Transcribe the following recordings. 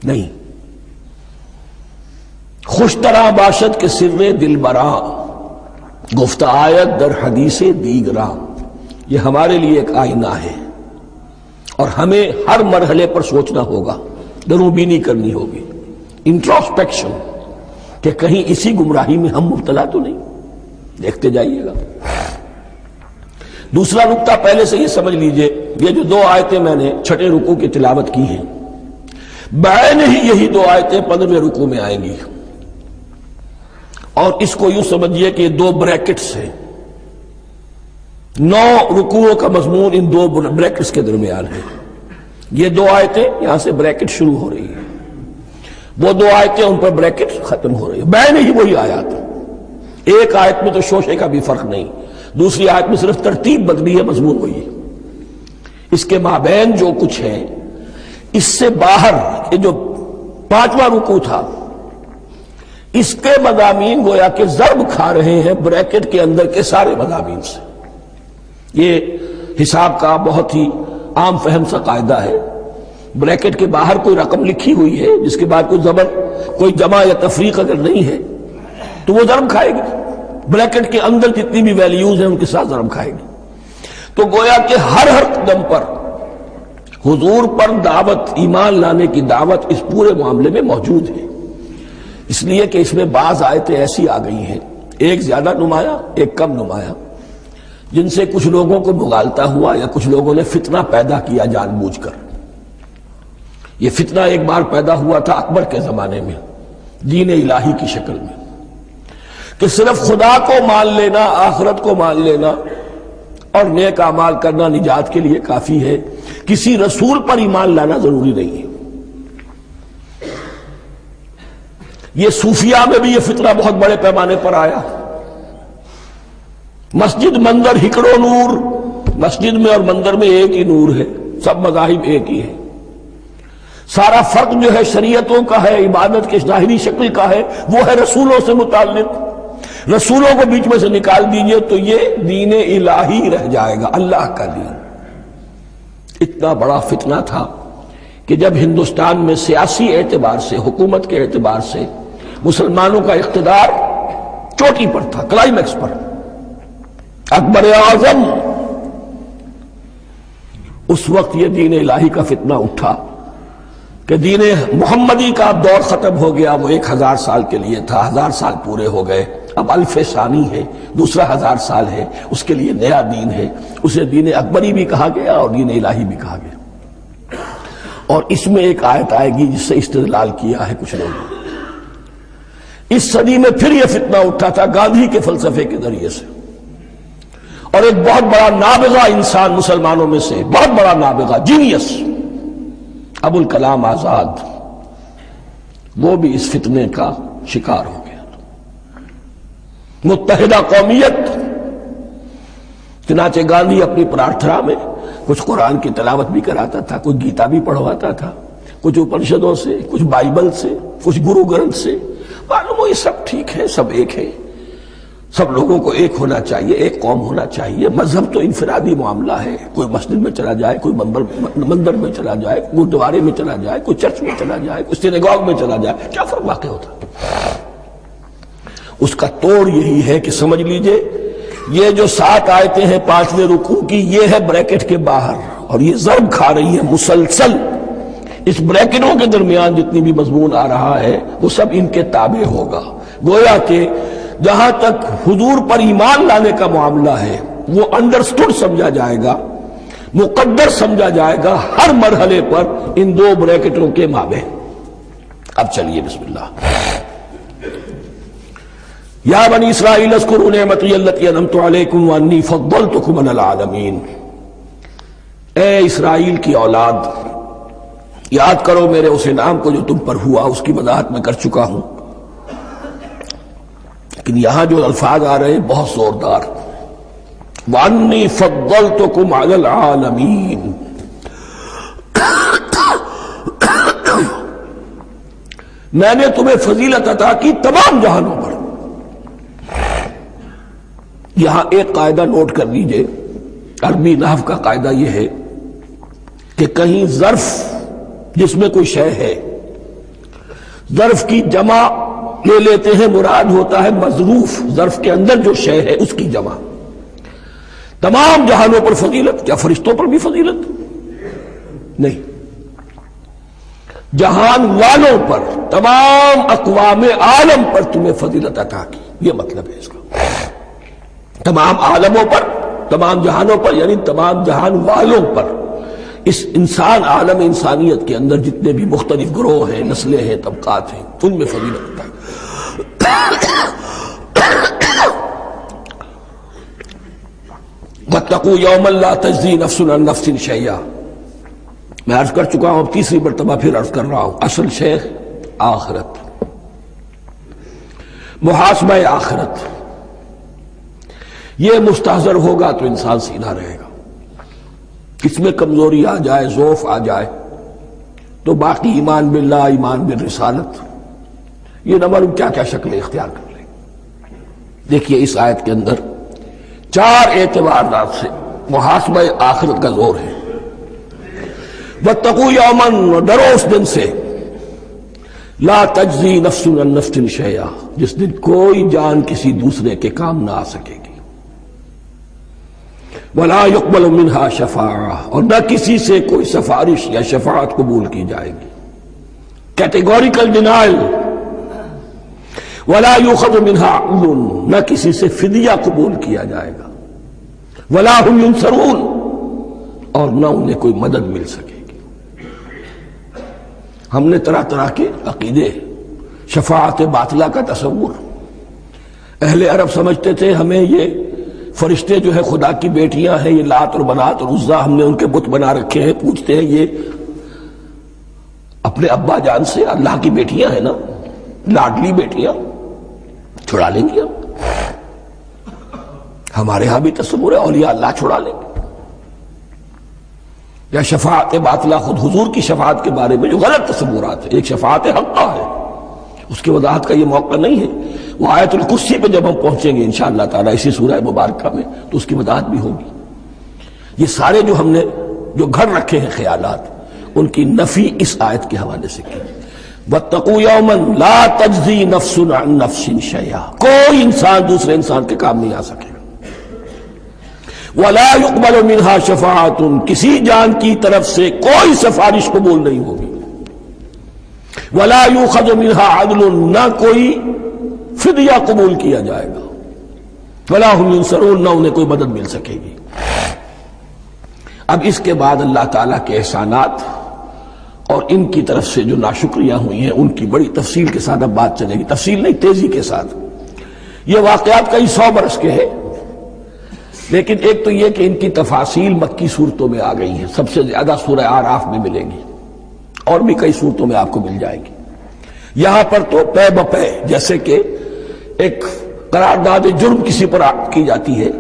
نہیں. خوش طرح باشد کے سر دل برا، گفت آیت در حدیث دیگراں. یہ ہمارے لیے ایک آئینہ ہے اور ہمیں ہر مرحلے پر سوچنا ہوگا، دروبینی کرنی ہوگی، انٹروسپیکشن، کہ کہیں اسی گمراہی میں ہم مبتلا تو نہیں. دیکھتے جائیے گا. دوسرا نقطہ پہلے سے یہ سمجھ لیجئے، یہ جو 2 آیتیں میں نے چھٹے رکوع کی تلاوت کی ہیں، بعین ہی یہی 2 آیتیں 15ویں رکوع میں آئیں گی. اور اس کو یوں سمجھیے کہ یہ 2 بریکٹس ہیں. 9 رکوعوں کا مضمون ان 2 بریکٹس کے درمیان ہے. یہ 2 آیتیں یہاں سے بریکٹ شروع ہو رہی ہیں، وہ 2 آیتیں ان پر بریکٹ ختم ہو رہی ہیں. بعین ہی وہی آیات. ایک آیت میں تو شوشے کا بھی فرق نہیں، دوسری آیت میں صرف ترتیب بدلی ہے، مضمون وہی ہے. اس کے مابین جو کچھ ہے، اس سے باہر یہ جو 5واں رکوع تھا، اس کے مضامین گویا کہ ضرب کھا رہے ہیں بریکٹ کے اندر کے سارے مضامین سے. یہ حساب کا بہت ہی عام فہم سا قاعدہ ہے. بریکٹ کے باہر کوئی رقم لکھی ہوئی ہے جس کے بعد کوئی زبر، کوئی جمع یا تفریق اگر نہیں ہے تو وہ ضرب کھائے گی. بریکٹ کے اندر جتنی بھی ویلیوز ہیں ان کے ساتھ ضرب کھائے گی. تو گویا کہ ہر قدم پر حضور پر دعوت، ایمان لانے کی دعوت اس پورے معاملے میں موجود ہے. اس لیے کہ اس میں بعض آیتیں ایسی آ گئی ہیں، ایک زیادہ نمایاں ایک کم نمایاں، جن سے کچھ لوگوں کو مغالطہ ہوا یا کچھ لوگوں نے فتنہ پیدا کیا جان بوجھ کر. یہ فتنہ ایک بار پیدا ہوا تھا اکبر کے زمانے میں، دین الہی کی شکل میں، کہ صرف خدا کو مان لینا، آخرت کو مان لینا اور نیک اعمال کرنا نجات کے لیے کافی ہے، کسی رسول پر ایمان لانا ضروری نہیں ہے. یہ صوفیاء میں بھی یہ فتنہ بہت بڑے پیمانے پر آیا. مسجد مندر ہکڑو نور، مسجد میں اور مندر میں ایک ہی نور ہے، سب مذاہب ایک ہی ہے. سارا فرق جو ہے شریعتوں کا ہے، عبادت کے ظاہری شکل کا ہے، وہ ہے رسولوں سے متعلق. رسولوں کو بیچ میں سے نکال دیجئے تو یہ دین الہی رہ جائے گا، اللہ کا دین. اتنا بڑا فتنہ تھا کہ جب ہندوستان میں سیاسی اعتبار سے، حکومت کے اعتبار سے مسلمانوں کا اقتدار چوٹی پر تھا، کلائمیکس پر، اکبر اعظم، اس وقت یہ دین الہی کا فتنہ اٹھا کہ دین محمدی کا اب دور ختم ہو گیا. وہ 1000 سال کے لیے تھا، 1000 سال پورے ہو گئے، اب الف ثانی ہے، دوسرا 1000 سال ہے، اس کے لیے نیا دین ہے. اسے دین اکبری بھی کہا گیا اور دین الہی بھی کہا گیا. اور اس میں ایک آیت آئے گی جس سے استدلال کیا ہے کچھ لوگوں نے. اس صدی میں پھر یہ فتنہ اٹھا تھا گاندھی کے فلسفے کے ذریعے سے، اور ایک بہت بڑا نابغہ انسان مسلمانوں میں سے، بہت بڑا نابغہ، جینیس، ابو الکلام آزاد، وہ بھی اس فتنے کا شکار ہو گیا. متحدہ قومیت. چنانچہ گاندھی اپنی پرارتھنا میں کچھ قرآن کی تلاوت بھی کراتا تھا، کچھ گیتا بھی پڑھواتا تھا، کچھ اپنشدوں سے، کچھ بائبل سے، کچھ گرو گرنتھ سے. معلوم ہو یہ سب ٹھیک ہے، سب ایک ہے، سب لوگوں کو ایک ہونا چاہیے، ایک قوم ہونا چاہیے. مذہب تو انفرادی معاملہ ہے، کوئی مسجد میں چلا جائے، کوئی مندر میں چلا جائے، گردوارے میں چلا جائے، کوئی چرچ میں چلا جائے، کوئی سینیگاگ میں چلا جائے، کیا فرق واقع ہوتا. اس کا توڑ یہی ہے کہ سمجھ لیجئے یہ جو 7 آیتیں ہیں 5ویں رکوع کی، یہ ہے بریکٹ کے باہر، اور یہ ضرب کھا رہی ہے مسلسل. اس بریکٹوں کے درمیان جتنی بھی مضمون آ رہا ہے وہ سب ان کے تابع ہوگا. گویا کہ جہاں تک حضور پر ایمان لانے کا معاملہ ہے وہ انڈرسٹوڈ سمجھا جائے گا، مقدر سمجھا جائے گا ہر مرحلے پر ان 2 بریکٹوں کے مابین. اب چلیے بسم اللہ. یا بنی اسرائیل اذکروا نعمتی التی انعمت علیکم وانی فضلتکم علی العالمین. اے اسرائیل کی اولاد، یاد کرو میرے اس انعام کو جو تم پر ہوا. اس کی وضاحت میں کر چکا ہوں، لیکن یہاں جو الفاظ آ رہے ہیں بہت زوردار. وانی فضلتکم علی العالمین. میں نے تمہیں فضیلت عطا کی تمام جہانوں پر. یہاں ایک قاعدہ نوٹ کر لیجئے، عربی نحو کا قاعدہ یہ ہے کہ کہیں ظرف جس میں کوئی شے ہے ظرف کی جمع لے لیتے ہیں، مراد ہوتا ہے مظروف، ظرف کے اندر جو شے ہے اس کی جمع۔ تمام جہانوں پر فضیلت، کیا فرشتوں پر بھی فضیلت؟ نہیں، جہان والوں پر، تمام اقوام عالم پر تمہیں فضیلت عطا کی، یہ مطلب ہے اس کا۔ تمام عالموں پر، تمام جہانوں پر، یعنی تمام جہان والوں پر، اس انسان عالم انسانیت کے اندر جتنے بھی مختلف گروہ ہیں، نسلیں ہیں، طبقات ہیں، ان میں فضیلت عطا کی۔ وَاتَّقُوا يَوْمًا لَا تَجْزِي نَفْسٌ عَن نَفْسٍ شَيْئًا، میں عرض کر چکا ہوں، اب تیسری مرتبہ پھر عرض کر رہا ہوں، اصل شیخ آخرت، محاسبہ آخرت، یہ مستحضر ہوگا تو انسان سیدھا رہے گا۔ اس میں کمزوری آ جائے، ضعف آ جائے تو باقی ایمان باللہ، ایمان بالرسالت، یہ نہ معلوم کیا کیا شکلیں اختیار کر لیں۔ دیکھیے اس آیت کے اندر 4 اعتبارات سے محاسبہ آخرت کا زور ہے۔ وَاتَّقُوا يَوْمًا، ڈرو اس دن سے، لا تجزی نفس عن نفس شیئا، جس دن کوئی جان کسی دوسرے کے کام نہ آ سکے گی، ولا يقبل منها شفاعہ، اور نہ کسی سے کوئی سفارش یا شفاعت قبول کی جائے گی، کیٹیگوریکل ڈینائل، ولا يؤخذ منها عدل، نہ کسی سے فدیہ قبول کیا جائے گا، ولا هم ينصرون، اور نہ انہیں کوئی مدد مل سکے گی۔ ہم نے طرح طرح کے عقیدے، شفاعت باطلہ کا تصور، اہل عرب سمجھتے تھے ہمیں یہ فرشتے جو ہے خدا کی بیٹیاں ہیں، یہ لات اور منات اور عزا، ہم نے ان کے بت بنا رکھے ہیں، پوچھتے ہیں یہ اپنے ابا جان سے اللہ کی بیٹیاں ہیں نا، لاڈلی بیٹیاں، چھڑا لیں گے ہمارے ہاں بھی تصور ہے اولیاء اللہ چھڑا لیں گے۔ یا شفاعت باطلہ، خود حضور کی شفاعت کے بارے میں جو غلط تصورات ہیں، ایک شفاعت حقہ ہے، اس کی وضاحت کا یہ موقع نہیں ہے، وہ آیت الکرسی پہ جب ہم پہنچیں گے انشاءاللہ تعالیٰ اسی سورہ مبارکہ میں تو اس کی وضاحت بھی ہوگی۔ یہ سارے جو ہم نے جو گھڑ رکھے ہیں خیالات، ان کی نفی اس آیت کے حوالے سے کی۔ وَاتَّقُوا يَوْمًا لَا تَجْزِي نَفْسٌ عَن نَفْسٍ شَيْئًا، کوئی انسان دوسرے انسان کے کام نہیں آ سکے گا۔ وَلَا يُقْبَلُ مِنْهَا شَفَاعَةٌ، کسی جان کی طرف سے کوئی سفارش قبول نہیں ہوگی۔ وَلَا يُؤْخَذُ مِنْهَا عَدْلٌ، نہ کوئی فدیہ قبول کیا جائے گا۔ وَلَا هُمْ يُنصَرُونَ، نہ انہیں کوئی مدد مل سکے گی۔ اب اس کے بعد اللہ تعالیٰ کے احسانات اور ان کی طرف سے جو ناشکریاں ہوئی ہیں ان کی بڑی تفصیل کے ساتھ اب بات چلے گی، تفصیل نہیں، تیزی کے ساتھ۔ یہ واقعات کئی 100 برس کے ہیں، لیکن ایک تو یہ کہ ان کی تفاصیل مکی صورتوں میں آ گئی ہیں، سب سے زیادہ سورہ اعراف میں ملے گی، اور بھی کئی صورتوں میں آپ کو مل جائے گی۔ یہاں پر تو پے بپے، جیسے کہ ایک قرارداد جرم کسی پر کی جاتی ہے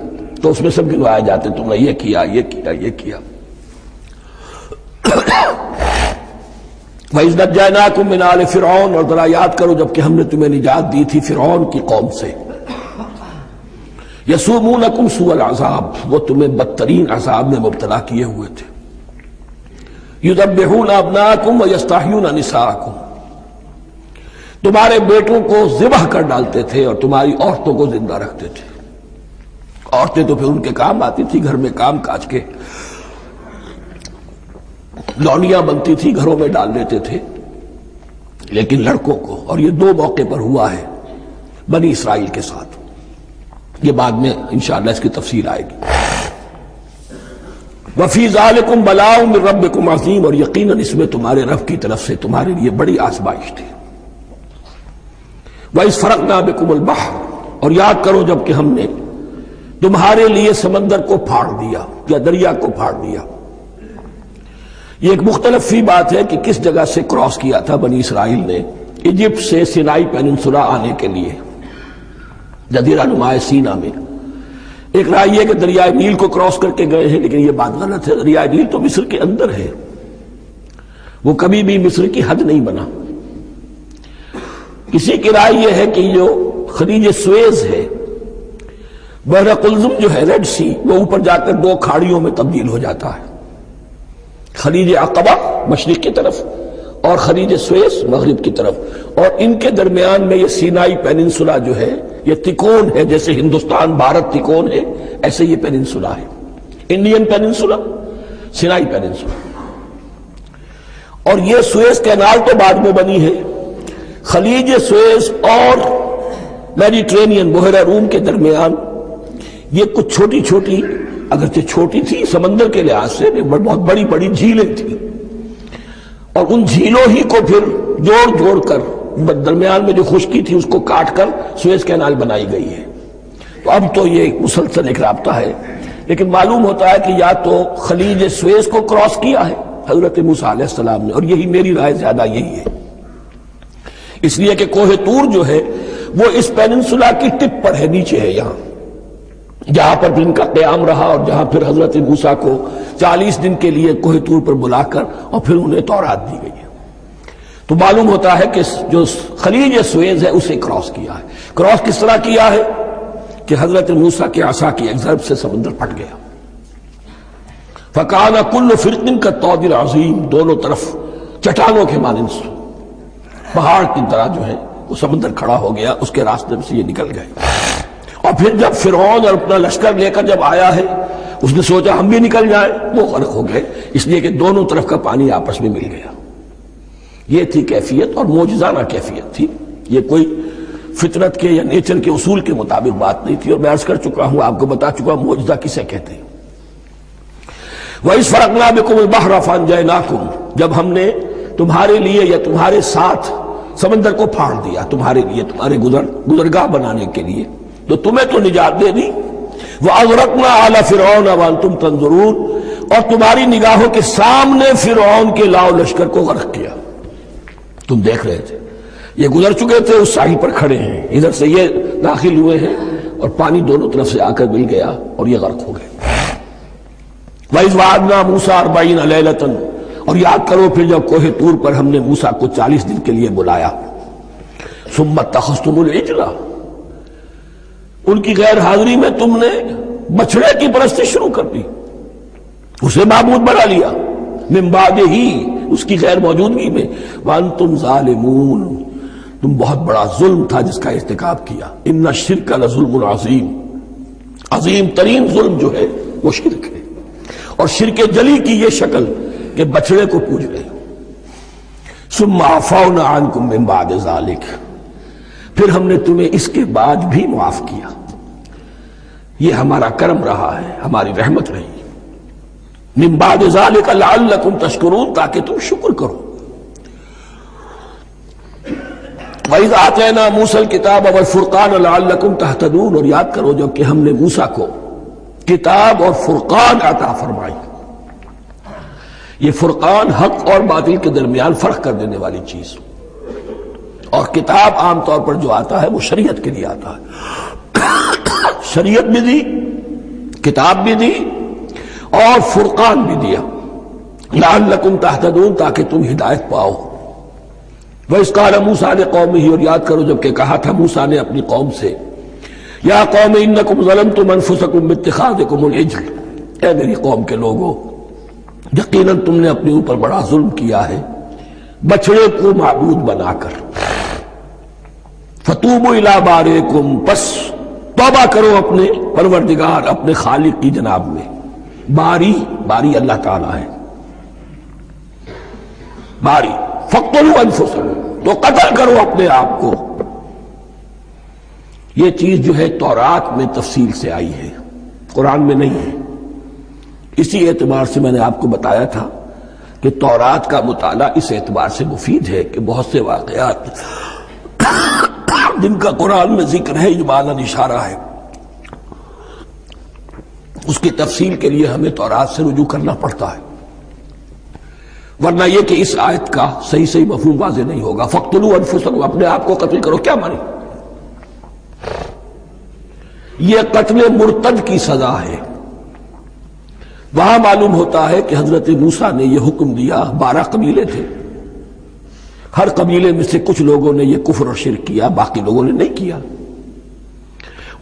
تو اس میں سب گنوائے جاتے، تم نے یہ کیا، یہ کیا، یہ کیا۔ وَإِذْ نَجَّيْنَاكُم مِّنْ آلِ فِرْعَوْنَ، اور ذرا یاد کرو جب کہ ہم نے تمہیں نجات دی تھی فرعون کی قوم سے۔ يَسُومُونَكُمْ سُوءَ الْعَذَابِ، وہ تمہیں بدترین عذاب میں مبتلا کیے ہوئے تھے۔ يُذَبِّحُونَ أَبْنَاءَكُمْ وَيَسْتَحْيُونَ نِسَاءَكُمْ، تمہارے بیٹوں کو ذبح کر ڈالتے تھے اور تمہاری عورتوں کو زندہ رکھتے تھے۔ عورتیں تو پھر ان کے کام آتی تھی، گھر میں کام کاج کے لونیاں بنتی تھی، گھروں میں ڈال دیتے تھے، لیکن لڑکوں کو، اور یہ 2 موقع پر ہوا ہے بنی اسرائیل کے ساتھ، یہ بعد میں انشاءاللہ اس کی تفصیل آئے گی۔ وَفِي ذَلِكُمْ بَلَاءٌ مِّن رَبِّكُمْ عَظِيمٌ، اور یقیناً اس میں تمہارے رب کی طرف سے تمہارے لیے بڑی آزمائش تھی۔ وَإِذْ فَرَقْنَا بِكُمُ الْبَحْرَ، اور یاد کرو جب کہ ہم نے تمہارے لیے سمندر کو پھاڑ دیا یا دریا کو پھاڑ دیا۔ یہ ایک مختلف فی بات ہے کہ کس جگہ سے کراس کیا تھا بنی اسرائیل نے ایجپٹ سے سینائی پیننسولا آنے کے لیے، جزیرہ نما سینا میں۔ ایک رائے یہ کہ دریائے نیل کو کراس کر کے گئے ہیں، لیکن یہ بات غلط ہے، دریائے نیل تو مصر کے اندر ہے، وہ کبھی بھی مصر کی حد نہیں بنا۔ کسی کی رائے یہ ہے کہ جو خلیج سویز ہے، بحر قلزم جو ہے، ریڈ سی، وہ اوپر جا کر 2 کھاڑیوں میں تبدیل ہو جاتا ہے، خلیج عقبہ مشرق کی طرف اور خلیج سویس مغرب کی طرف، اور ان کے درمیان میں یہ سینائی پیننسولا جو ہے یہ تکون ہے، جیسے ہندوستان بھارت تکون ہے ایسے یہ پیننسولا ہے، انڈین پیننسولا، سینائی پیننسولا۔ اور یہ سویس کینال تو بعد میں بنی ہے، خلیج سویس اور میڈیٹرینین بحیرہ روم کے درمیان یہ کچھ چھوٹی چھوٹی، اگرچہ چھوٹی تھی سمندر کے لحاظ سے، بہت بڑی بڑی جھیلیں تھیں، اور ان جھیلوں ہی کو پھر جوڑ جوڑ کر درمیان میں جو خشکی تھی اس کو کاٹ کر سویس کینال بنائی گئی ہے۔ تو اب تو یہ مسلسل ایک رابطہ ہے، لیکن معلوم ہوتا ہے کہ یا تو خلیج سویس کو کراس کیا ہے حضرت موسیٰ علیہ السلام نے، اور یہی میری رائے زیادہ یہی ہے، اس لیے کہ کوہ طور جو ہے وہ اس پیننسولا کی ٹپ پر ہے، نیچے ہے یہاں، جہاں پر بھی ان کا قیام رہا، اور جہاں پھر حضرت موسیٰ کو 40 دن کے لیے کوہ طور پر بلا کر اور پھر انہیں تورات دی گئی ہے۔ تو معلوم ہوتا ہے کہ جو خلیج سویز ہے اسے کراس کیا ہے۔ کراس کس طرح کیا ہے کہ حضرت موسیٰ کے عصا کی ایک ضرب سے سمندر پھٹ گیا، فَكَانَ كُلُّ فِرْقٍ كَالطَّوْدِ الْعَظِيمِ، دونوں طرف چٹانوں کے مانند پہاڑ کی طرح جو ہے وہ سمندر کھڑا ہو گیا، اس کے راستے سے یہ نکل گئے۔ اور پھر جب فرعون اور اپنا لشکر لے کر جب آیا ہے، اس نے سوچا ہم بھی نکل جائیں، وہ غرق ہو گئے، اس لیے کہ دونوں طرف کا پانی آپس میں مل گیا۔ یہ تھی کیفیت، اور معجزانہ کیفیت تھی، یہ کوئی فطرت کے یا نیچر کے اصول کے مطابق بات نہیں تھی، اور میں عرض کر چکا ہوں، آپ کو بتا چکا ہوں معجزہ کسے کہتے ہیں۔ وَإِذْ فَرَقْنَا بِكُمُ الْبَحْرَ فَأَنْجَيْنَاكُمْ، جب ہم نے تمہارے لیے یا تمہارے ساتھ سمندر کو پھاڑ دیا، تمہارے لیے، تمہارے گزرگاہ بنانے کے لیے، تو تمہیں تو نجات دے دی۔ وَأَغْرَقْنَا آلَ فِرْعَوْنَ وَأَنْتُمْ تَنظُرُونَ، اور تمہاری نگاہوں کے سامنے فرعون کے لاؤ لشکر کو غرق کیا، تم دیکھ رہے تھے، یہ گزر چکے تھے، اس ساحل پر کھڑے ہیں، ادھر سے یہ داخل ہوئے ہیں، اور پانی دونوں طرف سے آ کر مل گیا اور یہ غرق ہو گئے۔ وَإِذْ وَعَدْنَا مُوسَىٰ 40 لَيْلَةً، اور یاد کرو پھر جب کوہ طور پر ہم نے موسیٰ کو 40 دن کے لیے بلایا۔ ثُمَّ اتَّخَذْتُمُ الْعِجْلَ، ان کی غیر حاضری میں تم نے بچڑے کی پرستی شروع کر دی، اسے معبود بنا لیا، من بعدہ، اس کی غیر موجودگی میں، وَأَنْتُمْ ظَالِمُونَ، تم بہت بڑا ظلم تھا جس کا ارتکاب کیا۔ إِنَّ الشِّرْكَ لَظُلْمٌ عَظِيمٌ، عظیم ترین ظلم جو ہے وہ شرک ہے، اور شرک جلی کی یہ شکل کہ بچڑے کو پوج رہے۔ ثُمَّ عَفَوْنَا عَنْكُمْ مِنْ بَعْدِ ذَلِكَ، پھر ہم نے تمہیں اس کے بعد بھی معاف کیا، یہ ہمارا کرم رہا ہے، ہماری رحمت رہی۔ من بعد ذلك لعلكم تشکرون، تاکہ تم شکر کرو۔ وَإِذْ آتَيْنَا مُوسَى الْكِتَابَ وَالْفُرْقَانَ لَعَلَّكُمْ تَهْتَدُونَ، اور یاد کرو جب کہ ہم نے موسیٰ کو کتاب اور فرقان عطا فرمائی۔ یہ فرقان حق اور باطل کے درمیان فرق کر دینے والی چیز، اور کتاب عام طور پر جو آتا ہے وہ شریعت کے لیے آتا ہے، شریعت بھی دی، کتاب بھی دی، اور فرقان بھی دیا، لعلکم تہتدون، تاکہ تم ہدایت پاؤ۔ وَإِذْ قَالَ مُوسَىٰ لِقَوْمِهِ، اور یاد کرو جب کہ کہا تھا موسیٰ نے اپنی قوم سے، یا قوم انکم ظلمتم انفسکم باتخاذکم العجل، اے میری قوم کے لوگوں، یقیناً تم نے اپنے اوپر بڑا ظلم کیا ہے بچڑے کو معبود بنا کر۔ فتوبوا الی بارئکم، پس توبہ کرو اپنے پروردگار، اپنے خالق کی جناب میں۔ باری اللہ تعالیٰ ہے، باری، فاقتلوا انفسکم، تو قتل کرو اپنے آپ کو۔ یہ چیز جو ہے تورات میں تفصیل سے آئی ہے، قرآن میں نہیں ہے۔ اسی اعتبار سے میں نے آپ کو بتایا تھا کہ تورات کا مطالعہ اس اعتبار سے مفید ہے کہ بہت سے واقعات جن کا قرآن میں ذکر ہے، اجمالاً اشارہ ہے، اس کی تفصیل کے لیے ہمیں تورات سے رجوع کرنا پڑتا ہے، ورنہ یہ کہ اس آیت کا صحیح مفہوم واضح نہیں ہوگا۔ فَاقْتُلُوا أَنفُسَكُمْ، اپنے آپ کو قتل کرو، کیا مانی؟ یہ قتل مرتد کی سزا ہے۔ وہاں معلوم ہوتا ہے کہ حضرت موسیٰ نے یہ حکم دیا، 12 قبیلے تھے، ہر قبیلے میں سے کچھ لوگوں نے یہ کفر اور شرک کیا، باقی لوگوں نے نہیں کیا۔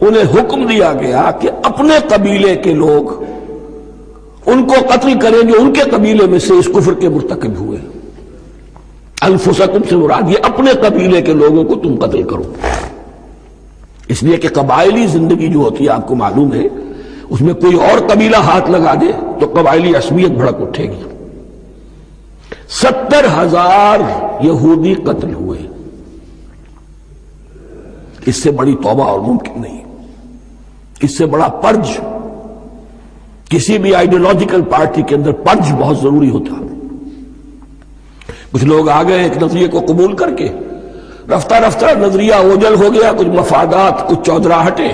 انہیں حکم دیا گیا کہ اپنے قبیلے کے لوگ ان کو قتل کریں جو ان کے قبیلے میں سے اس کفر کے مرتکب ہوئے، انفسکم سے مراد یہ اپنے قبیلے کے لوگوں کو تم قتل کرو، اس لیے کہ قبائلی زندگی جو ہوتی ہے آپ کو معلوم ہے، اس میں کوئی اور قبیلہ ہاتھ لگا دے تو قبائلی عصبیت بھڑک اٹھے گی۔ 70,000 یہودی قتل ہوئے، اس سے بڑی توبہ اور ممکن نہیں، اس سے بڑا پرج کسی بھی آئیڈیولوجیکل پارٹی کے اندر پرج بہت ضروری ہوتا۔ کچھ لوگ آ گئے ایک نظریے کو قبول کر کے، رفتہ رفتہ نظریہ اوجل ہو گیا، کچھ مفادات، کچھ چودراہٹیں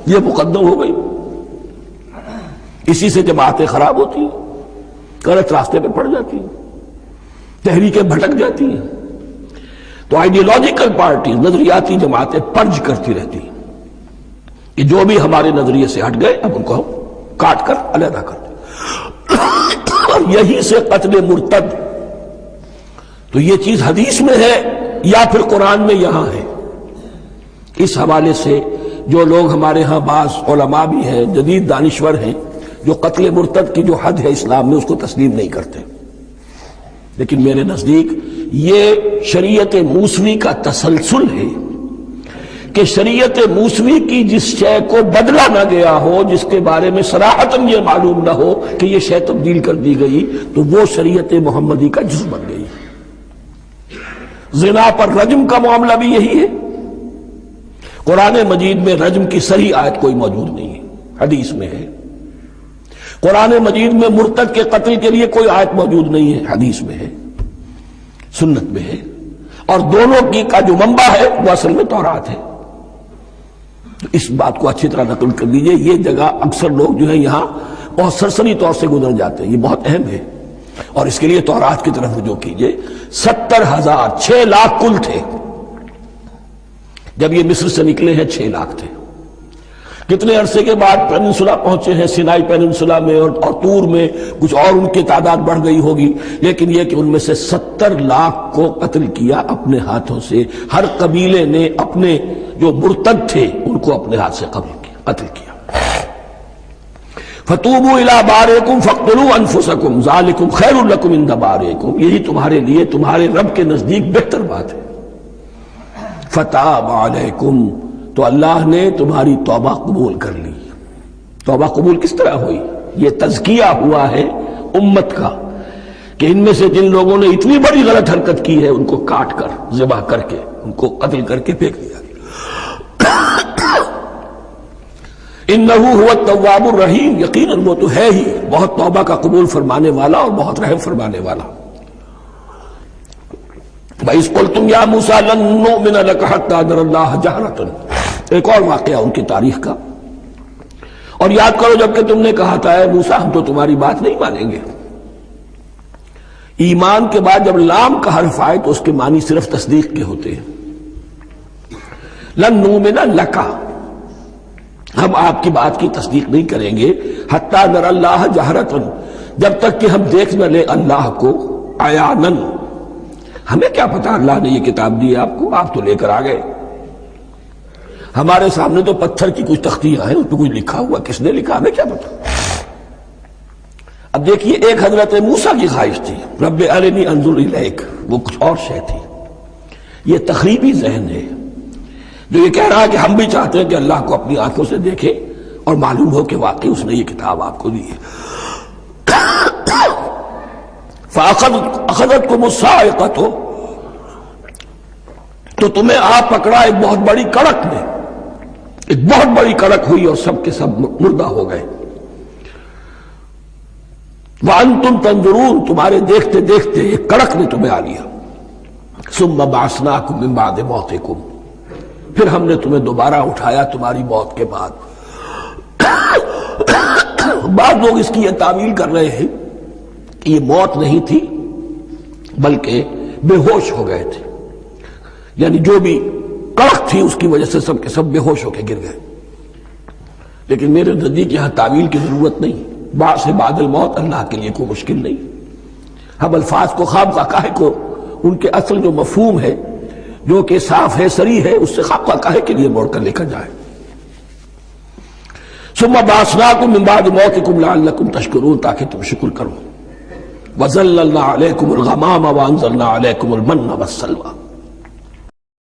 یہ مقدم ہو گئی، اسی سے جماعتیں خراب ہوتی ہیں، غلط راستے پہ پڑ جاتی ہیں، تحریکیں بھٹک جاتی ہیں۔ تو آئیڈیولوجیکل پارٹی، نظریاتی جماعتیں پرج کرتی رہتی ہیں کہ جو بھی ہمارے نظریے سے ہٹ گئے اب ان کو ہم کاٹ کر علیحدہ کر دیں، اور یہی سے قتل مرتد۔ تو یہ چیز حدیث میں ہے یا پھر قرآن میں یہاں ہے۔ اس حوالے سے جو لوگ ہمارے ہاں بعض علماء بھی ہیں، جدید دانشور ہیں، جو قتل مرتد کی جو حد ہے اسلام میں اس کو تسلیم نہیں کرتے، لیکن میرے نزدیک یہ شریعت موسوی کا تسلسل ہے کہ شریعت موسوی کی جس شے کو بدلا نہ گیا ہو، جس کے بارے میں صراحتاً یہ معلوم نہ ہو کہ یہ شے تبدیل کر دی گئی، تو وہ شریعت محمدی کا جزو بن گئی۔ زنا پر رجم کا معاملہ بھی یہی ہے۔ قرآن مجید میں رجم کی صحیح آیت کوئی موجود نہیں ہے، حدیث میں ہے۔ قرآن مجید میں مرتد کے قتل کے لیے کوئی آیت موجود نہیں ہے، حدیث میں ہے، سنت میں ہے، اور دونوں کی کا جو منبع ہے وہ اصل میں تورات ہے۔ تو اس بات کو اچھی طرح نقل کر لیجئے، یہ جگہ اکثر لوگ جو ہے یہاں بہت سرسری طور سے گزر جاتے ہیں، یہ بہت اہم ہے، اور اس کے لیے تورات کی طرف رجوع کیجئے۔ 70,000، 6 لاکھ کل تھے جب یہ مصر سے نکلے ہیں، 6 لاکھ تھے۔ کتنے عرصے کے بعد پیننسولا پہنچے ہیں، سینائی پیننسولا میں اور طور میں، کچھ اور ان کی تعداد بڑھ گئی ہوگی، لیکن یہ کہ ان میں سے 70 لاکھ کو قتل کیا اپنے ہاتھوں سے۔ ہر قبیلے نے اپنے جو مرتد تھے ان کو اپنے ہاتھ سے قتل کیا۔ فَتُوبُوا إِلَىٰ بَارِئِكُمْ فَاقْتُلُوا أَنفُسَكُمْ ذَلِكُمْ خَيْرٌ لَكُمْ عِندَ بَارِئِكُمْ، یہی تمہارے لیے تمہارے رب کے نزدیک بہتر بات ہے۔ فَتَابَ عَلَيْكُمْ، تو اللہ نے تمہاری توبہ قبول کر لی۔ توبہ قبول کس طرح ہوئی؟ یہ تزکیہ ہوا ہے امت کا کہ ان میں سے جن لوگوں نے اتنی بڑی غلط حرکت کی ہے ان کو کاٹ کر، ذبح کر کے، ان کو قتل کر کے پھینک دیا گیا۔ انہ هو التواب الرحیم، یقیناً وہ تو ہے ہی بہت توبہ کا قبول فرمانے والا اور بہت رحم فرمانے والا۔ وَإِذْ قُلْتُمْ يَا مُوسَىٰ لَن نُّؤْمِنَ لَكَ حَتَّىٰ نَرَى اللَّهَ جَهْرَةً، ایک اور واقعہ ان کی تاریخ کا۔ اور یاد کرو جب کہ تم نے کہا تھا اے موسیٰ ہم تو تمہاری بات نہیں مانیں گے۔ ایمان کے بعد جب لام کا حرف آئے تو اس کے معنی صرف تصدیق کے ہوتے ہیں۔ لن نؤمن لک، ہم آپ کی بات کی تصدیق نہیں کریں گے، حتی نر اللہ جہرتن، جب تک کہ ہم دیکھ نہ لیں اللہ کو عیانن۔ ہمیں کیا پتا اللہ نے یہ کتاب دی آپ کو، آپ تو لے کر آ گئے، ہمارے سامنے تو پتھر کی کچھ تختیاں ہیں، اس پہ کچھ لکھا ہوا، کس نے لکھا ہمیں کیا پتا۔ اب دیکھیے ایک حضرت موسیٰ کی خواہش تھی رب ارنی انظر الیک، وہ کچھ اور شے تھی۔ یہ تخریبی ذہن ہے جو یہ کہہ رہا ہے کہ ہم بھی چاہتے ہیں کہ اللہ کو اپنی آنکھوں سے دیکھیں اور معلوم ہو کہ واقعی اس نے یہ کتاب آپ کو دی ہے۔ فَأَخَذَتْكُمُ الصَّاعِقَةُ، تو تمہیں آپ پکڑا ایک بہت بڑی کڑک نے، ایک بہت بڑی کڑک ہوئی اور سب کے سب مردہ ہو گئے۔ وَأَنْتُمْ تَنْظُرُونَ، تمہارے دیکھتے دیکھتے ایک کڑک نے تمہیں آ لیا۔ ثُمَّ بَعَثْنَاكُمْ مِنْ بَعْدِ مَوْتِكُمْ، پھر ہم نے تمہیں دوبارہ اٹھایا تمہاری موت کے بعد۔ بعض لوگ اس کی یہ تعویل کر رہے ہیں کہ یہ موت نہیں تھی بلکہ بے ہوش ہو گئے تھے، یعنی جو بھی کڑک تھی اس کی وجہ سے سب کے سب بے ہوش ہو کے گر گئے۔ لیکن میرے نزدیک یہاں تعویل کی ضرورت نہیں، بعد سے بعد الموت اللہ کے لیے کوئی مشکل نہیں۔ ہم الفاظ کو خواب کا کاہے کو ان کے اصل جو مفہوم ہے جو کہ صاف ہے، صریح ہے، اس سے خواب کا کاہے کے لیے موڑ کر لکھا جائے۔ ثم بعثناکم من بعد موتکم لعلکم تشکرون، تاکہ تم شکر کرو۔ وَظَلَّلْنَا عَلَيْكُمُ الْغَمَامَ وَأَنزَلْنَا عَلَيْكُمُ الْمَنَّ وَالسَّلْوَىٰ.